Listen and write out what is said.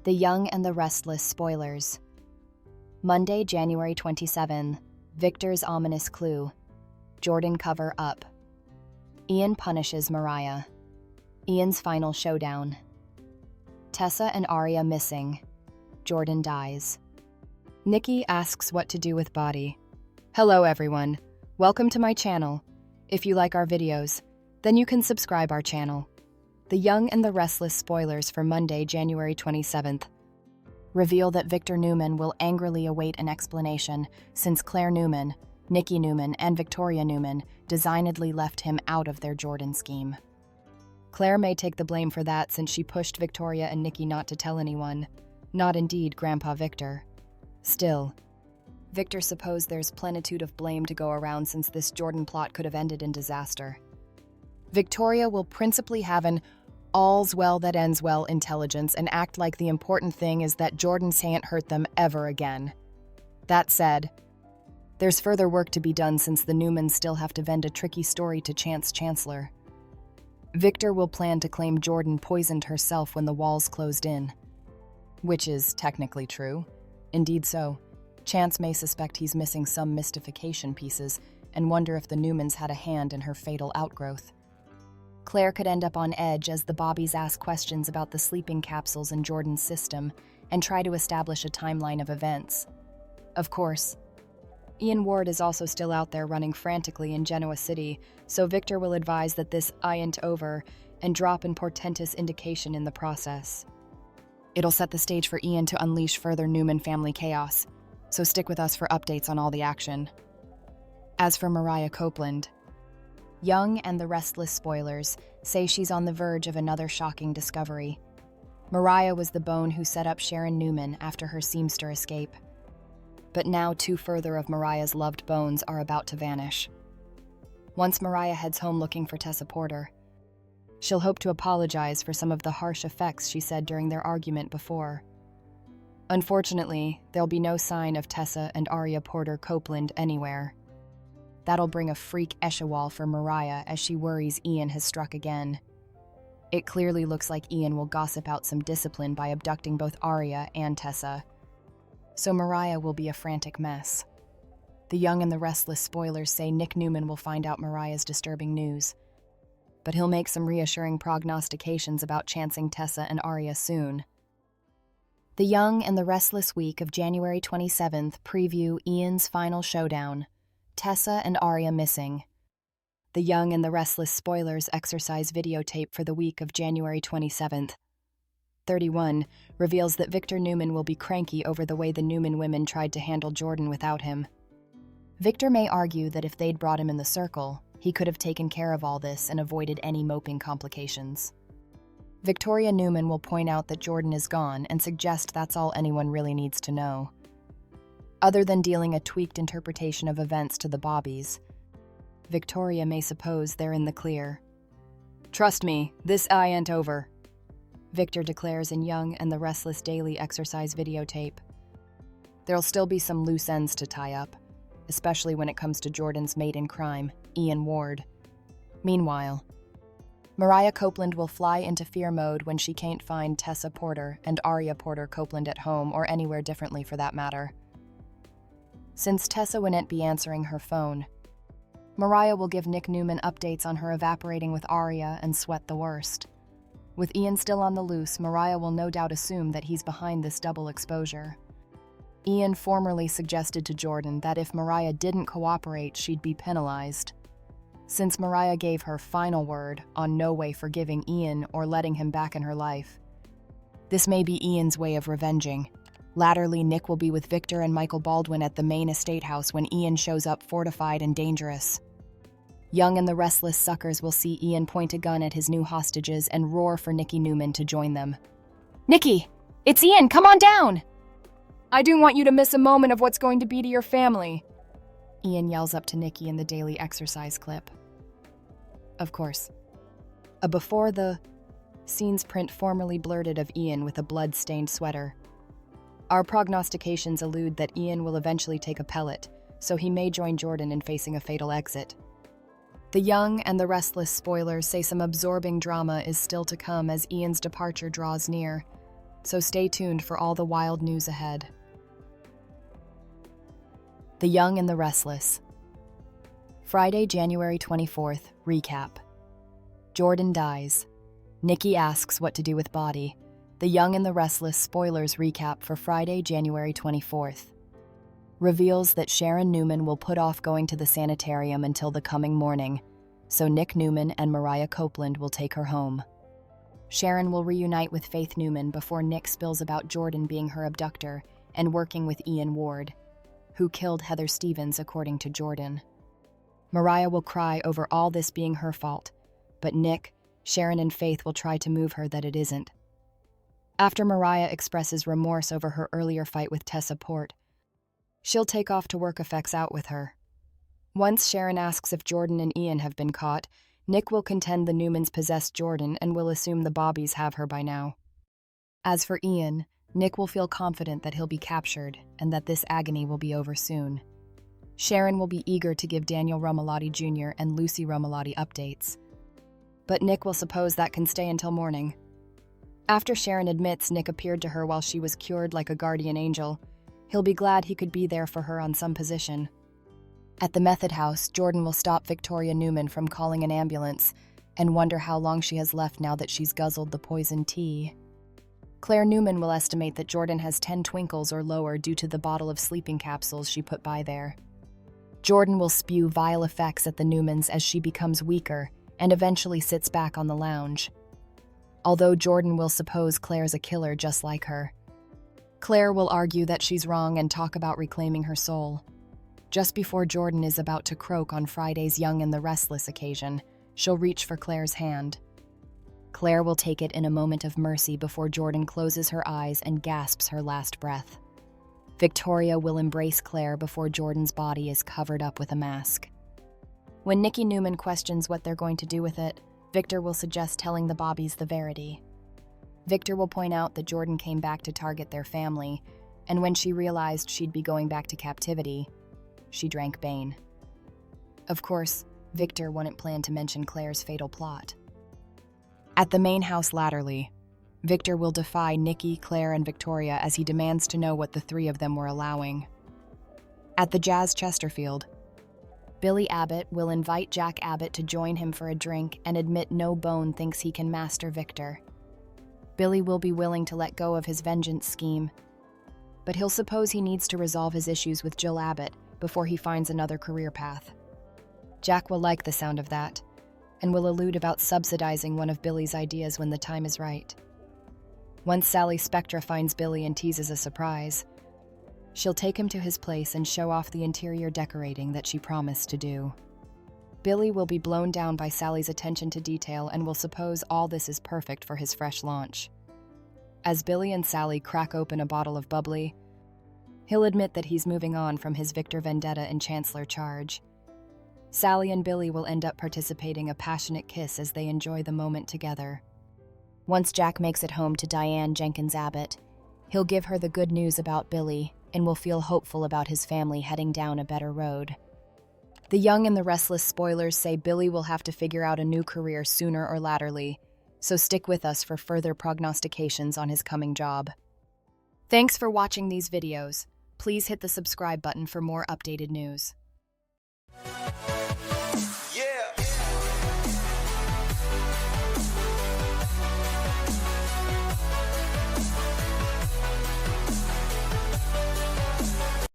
The Young and the Restless spoilers. Monday, January 27. Victor's ominous clue. Jordan cover up. Ian punishes Mariah. Ian's final showdown. Tessa and Aria missing. Jordan dies. Nikki asks what to do with body. Hello everyone. Welcome to my channel. If you like our videos, then you can subscribe our channel. The Young and the Restless spoilers for Monday, January 27th. Reveal that Victor Newman will angrily await an explanation since Claire Newman, Nikki Newman, and Victoria Newman designedly left him out of their Jordan scheme. Claire may take the blame for that since she pushed Victoria and Nikki not to tell anyone. Not indeed Grandpa Victor. Still, Victor supposed there's plenitude of blame to go around since this Jordan plot could have ended in disaster. Victoria will principally have an all's well that ends well intelligence and act like the important thing is that Jordan can't hurt them ever again. That said, there's further work to be done since the Newmans still have to vend a tricky story to Chance Chancellor. Victor will plan to claim Jordan poisoned herself when the walls closed in. Which is technically true. Indeed so. Chance may suspect he's missing some mystification pieces and wonder if the Newmans had a hand in her fatal outgrowth. Claire could end up on edge as the Bobbies ask questions about the sleeping capsules in Jordan's system and try to establish a timeline of events. Of course, Ian Ward is also still out there running frantically in Genoa City, so Victor will advise that this ain't over and drop an portentous indication in the process. It'll set the stage for Ian to unleash further Newman family chaos, so stick with us for updates on all the action. As for Mariah Copeland, Young and the Restless spoilers say she's on the verge of another shocking discovery. Mariah was the bone who set up Sharon Newman after her seamster escape. But now 2 further of Mariah's loved bones are about to vanish. Once Mariah heads home looking for Tessa Porter, she'll hope to apologize for some of the harsh effects she said during their argument before. Unfortunately, there'll be no sign of Tessa and Aria Porter Copeland anywhere. That'll bring a freak eshawal for Mariah as she worries Ian has struck again. It clearly looks like Ian will gossip out some discipline by abducting both Aria and Tessa. So Mariah will be a frantic mess. The Young and the Restless spoilers say Nick Newman will find out Mariah's disturbing news. But he'll make some reassuring prognostications about chancing Tessa and Aria soon. The Young and the Restless week of January 27th preview Ian's final showdown. Tessa and Aria missing. The Young and the Restless spoilers exercise videotape for the week of January 27th. 31 reveals that Victor Newman will be cranky over the way the Newman women tried to handle Jordan without him. Victor may argue that if they'd brought him in the circle, he could have taken care of all this and avoided any moping complications. Victoria Newman will point out that Jordan is gone and suggest that's all anyone really needs to know. Other than dealing a tweaked interpretation of events to the Bobbies, Victoria may suppose they're in the clear. Trust me, this ain't over, Victor declares in Young and the Restless daily exercise videotape. There'll still be some loose ends to tie up, especially when it comes to Jordan's mate in crime, Ian Ward. Meanwhile, Mariah Copeland will fly into fear mode when she can't find Tessa Porter and Aria Porter Copeland at home or anywhere differently for that matter. Since Tessa wouldn't be answering her phone, Mariah will give Nick Newman updates on her evaporating with Aria and sweat the worst. With Ian still on the loose, Mariah will no doubt assume that he's behind this double exposure. Ian formerly suggested to Jordan that if Mariah didn't cooperate, she'd be penalized. Since Mariah gave her final word on no way forgiving Ian or letting him back in her life, this may be Ian's way of revenging. Latterly, Nick will be with Victor and Michael Baldwin at the main estate house when Ian shows up fortified and dangerous. Young and the Restless suckers will see Ian point a gun at his new hostages and roar for Nikki Newman to join them. Nikki! It's Ian! Come on down! I don't want you to miss a moment of what's going to be to your family, Ian yells up to Nikki in the daily exercise clip. Of course, a before the scenes print formerly blurted of Ian with a blood-stained sweater. Our prognostications allude that Ian will eventually take a pellet, so he may join Jordan in facing a fatal exit. The Young and the Restless spoilers say some absorbing drama is still to come as Ian's departure draws near. so stay tuned for all the wild news ahead. The Young and the Restless. Friday, January 24th, recap. Jordan dies. Nikki asks what to do with body. The Young and the Restless spoilers recap for Friday, January 24th. Reveals that Sharon Newman will put off going to the sanitarium until the coming morning, so Nick Newman and Mariah Copeland will take her home. Sharon will reunite with Faith Newman before Nick spills about Jordan being her abductor and working with Ian Ward, who killed Heather Stevens according to Jordan. Mariah will cry over all this being her fault, but Nick, Sharon, and Faith will try to move her that it isn't. After Mariah expresses remorse over her earlier fight with Tessa Port, she'll take off to work effects out with her. Once Sharon asks if Jordan and Ian have been caught, Nick will contend the Newmans possessed Jordan and will assume the Bobbies have her by now. As for Ian, Nick will feel confident that he'll be captured and that this agony will be over soon. Sharon will be eager to give Daniel Romalotti Jr. and Lucy Romalotti updates, but Nick will suppose that can stay until morning. After Sharon admits Nick appeared to her while she was cured like a guardian angel, he'll be glad he could be there for her on some position. At the method house, Jordan will stop Victoria Newman from calling an ambulance and wonder how long she has left now that she's guzzled the poison tea. Claire Newman will estimate that Jordan has 10 twinkles or lower due to the bottle of sleeping capsules she put by there. Jordan will spew vile effects at the Newmans as she becomes weaker and eventually sits back on the lounge. Although Jordan will suppose Claire's a killer just like her. Claire will argue that she's wrong and talk about reclaiming her soul. Just before Jordan is about to croak on Friday's Young and the Restless occasion, she'll reach for Claire's hand. Claire will take it in a moment of mercy before Jordan closes her eyes and gasps her last breath. Victoria will embrace Claire before Jordan's body is covered up with a mask. When Nikki Newman questions what they're going to do with it, Victor will suggest telling the Bobbies the verity. Victor will point out that Jordan came back to target their family, and when she realized she'd be going back to captivity, she drank Bane. Of course, Victor wouldn't plan to mention Claire's fatal plot. At the main house latterly, Victor will defy Nikki, Claire, and Victoria as he demands to know what the three of them were allowing. At the Jazz Chesterfield, Billy Abbott will invite Jack Abbott to join him for a drink and admit no bone thinks he can master Victor. Billy will be willing to let go of his vengeance scheme, but he'll suppose he needs to resolve his issues with Jill Abbott before he finds another career path. Jack will like the sound of that, and will allude about subsidizing one of Billy's ideas when the time is right. Once Sally Spectra finds Billy and teases a surprise, she'll take him to his place and show off the interior decorating that she promised to do. Billy will be blown down by Sally's attention to detail and will suppose all this is perfect for his fresh launch. As Billy and Sally crack open a bottle of bubbly, he'll admit that he's moving on from his Victor Vendetta and Chancellor charge. Sally and Billy will end up participating a passionate kiss as they enjoy the moment together. Once Jack makes it home to Diane Jenkins Abbott, he'll give her the good news about Billy and will feel hopeful about his family heading down a better road. The Young and the Restless spoilers say Billy will have to figure out a new career sooner or latterly, so stick with us for further prognostications on his coming job. Thanks for watching these videos. Please hit the subscribe button for more updated news.